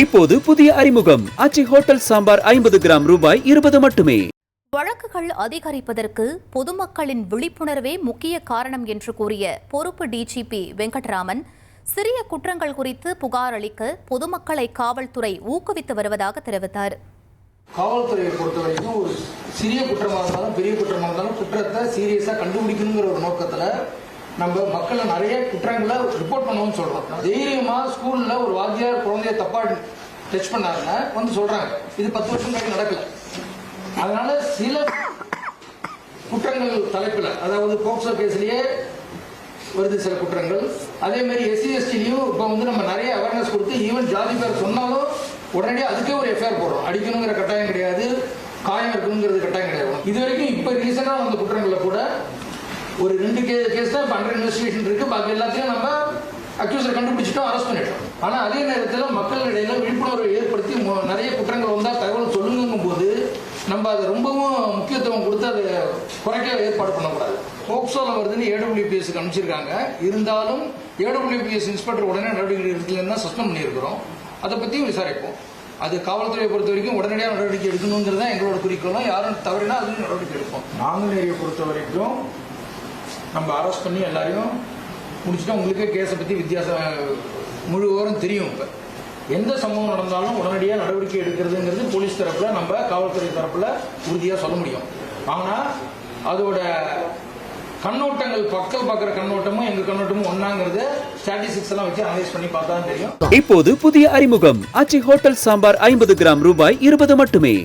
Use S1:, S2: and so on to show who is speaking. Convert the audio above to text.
S1: இப்போது புதிய அறிமுகம் ஆச்சி ஹோட்டல் சாம்பார் 50 கிராம் ரூபாய் 20 மட்டுமே.
S2: வழக்குகள் அதிகரிப்பதற்கு பொதுமக்களின் விழிப்புணர்வே முக்கிய காரணம் என்று கூறிய பொறுப்பு டிஜிபி வெங்கட்ராமன், சிறிய குற்றங்கள் குறித்து புகார் அளிக்க பொதுமக்களை காவல்துறை ஊக்குவித்து வருவதாக தெரிவித்தார்.
S3: காவல்துறையை பொறுத்த வரைக்கும் ஒரு சிறிய குற்றமாக இருந்தாலும் பெரிய குற்றமாக இருந்தாலும் குற்றத்தை சீரியஸாக கண்டுபிடிக்கணுங்கிற ஒரு நோக்கத்தில் நம்ம மக்களை நிறைய குற்றங்களை ரிப்போர்ட் பண்ணுவோம்னு சொல்றோம். தைரியமா ஸ்கூல்ல ஒரு வாத்தியார் குழந்தைய தப்பா டச் பண்ணாருன்னா வந்து சொல்றாங்க, இது 10 வருஷம் முன்னாடி நடக்கல. அதனால சில குற்றங்கள் தலைப்புல, அதாவது போக்சோ கேஸ்லயே வருது சில குற்றங்கள். அதே மாதிரி SC/STலையும் இப்போ வந்து நம்ம நிறைய அவேர்னஸ் கொடுத்து ஈவன் ஜாதி பேர் சொன்னாலும் உடனடியாக அதுக்கே ஒரு எஃப்ஐஆர் போடுறோம். அடிக்கணுங்கிற கட்டாயம் கிடையாது, காயம் இருக்கணுங்கிறது கட்டாயம் கிடையாது. இது வரைக்கும் இப்போ ரீசெண்டாக வந்த குற்றங்களில் கூட ஒரு 2 கேஸ் தான் இப்போ அண்டர் இன்வெஸ்டிகேஷன் இருக்கு. பாக்கி எல்லாத்தையும் நம்ம அக்யூசரை கண்டுபிடிச்சிட்டோம், அரெஸ்ட் பண்ணிட்டோம். ஆனால் அதே நேரத்தில் மக்கள் இடையில விழிப்புணர்வை ஏற்படுத்தி நிறைய குற்றங்கள் வந்தால் தகவல் சொல்லுங்கும் போது நம்ம அதை ரொம்பவும் முக்கியத்துவம் கொடுத்து அதை குறைக்க ஏற்பாடு பண்ணக்கூடாது. போக்சோல வருதுன்னு AWPSக்கு அனுப்பிச்சிருக்காங்க. இருந்தாலும் AWPS இன்ஸ்பெக்டர் உடனே நடவடிக்கை எடுக்கலன்னு சஸ்பெண்ட் பண்ணியிருக்கிறோம். அதை பற்றியும் விசாரிப்போம். அது காவல்துறையை பொறுத்த வரைக்கும் உடனடியாக நடவடிக்கை எடுக்கணுங்கிறது தான் எங்களோட குறிக்கோளும். யாரும் தவறினா அதுவும் நடவடிக்கை எடுப்போம். நாங்குநேரியை பொறுத்த வரைக்கும் நம்ம அரெஸ்ட் பண்ணி எல்லாரையும் முடிச்சுட்டோம். உங்களுக்கே கேஸை பற்றி வித்தியாசம் முழு விவரம் தெரியும். இப்போ எந்த சம்பவம் நடந்தாலும் உடனடியாக நடவடிக்கை எடுக்கிறதுங்கிறது போலீஸ் தரப்புல, நம்ம காவல்துறை தரப்புல உறுதியாக சொல்ல முடியும். ஆனால் அதோட கண்ணோட்டங்கள், மக்கள் பார்க்குற கண்ணோட்டமும் எங்க கண்ணோட்டமும் ஒன்னாங்கிறது ஸ்டாட்டிஸ்டிக்ஸ் எல்லாம் வச்சு அனலைஸ் பண்ணி பார்த்தா தெரியும்.
S1: இப்போது புதிய அறிமுகம் ஆச்சி ஹோட்டல் சாம்பார் 50 கிராம் ரூபாய் 20 மட்டுமே.